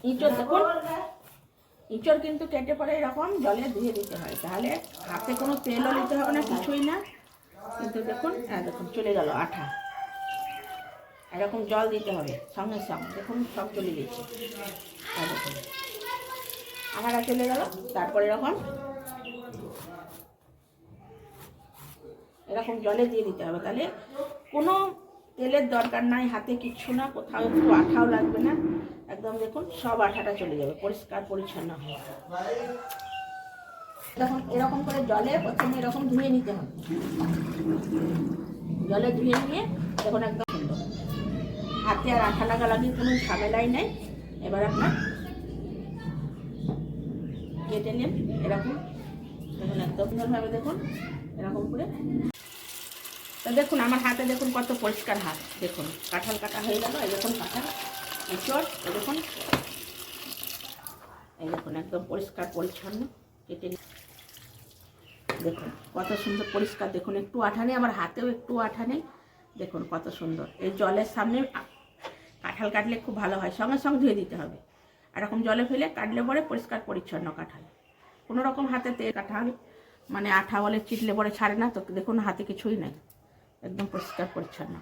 ইঁচড় দেখুন, ইঁচড় কিন্তু কেটে পরে এরকম জলে ধুয়ে দিতে হয়, তাহলে হাতে কোনো তেলও নিতে হবে না, কিছুই না। কিন্তু দেখুন, দেখুন চলে গেল আঠা। এরকম জল দিতে হবে সঙ্গে সঙ্গে, দেখুন সব চলে গেছে। দেখুন আঠাটা চলে গেল। তারপরে এরকম জলে দিয়ে দিতে হবে, তাহলে কোনো তেলের দরকার নাই, হাতে কিচ্ছু না, কোথাও একটু আঠাও লাগবে না। একদম দেখুন সব আঠাটা চলে যাবে, পরিষ্কার পরিচ্ছন্ন হয়ে। দেখুন এরকম করে জলে প্রথমে এরকম ধুয়ে নিতে হবে। জলে ধুয়ে নিয়ে দেখুন একদম সুন্দর, হাতে আর আঠা লাগালাগি কোনো ঝামেলাই নেই। এবার আপনার কেটে নেন এরকম, দেখুন একদম সুন্দরভাবে দেখুন এরকম করে। তো দেখুন আমার হাতে দেখুন কত পরিষ্কার হাত, দেখুন কাঁঠাল কাটা হয়ে গেল। এই দেখুন কাঁঠাল, ইঁচড়, এই দেখুন, এই দেখুন একদম পরিষ্কার পরিচ্ছন্ন কেটে। দেখুন কত সুন্দর পরিষ্কার, দেখুন একটু আঠা নেই, আমার হাতেও একটু আঠা নেই। দেখুন কত সুন্দর। এই জলের সামনে কাঁঠাল কাটলে খুব ভালো হয়, সঙ্গে সঙ্গে ধুয়ে দিতে হবে। এরকম জলে ফেলে কাটলে পরে পরিষ্কার পরিচ্ছন্ন কাঁঠাল। কোনো রকম হাতে তেল কাঁঠাল মানে আঠা বলে চিটলে পরে ছাড়ে না তো। দেখুন হাতে কিছুই নেই, একদম পরিষ্কার পরিচ্ছন্ন।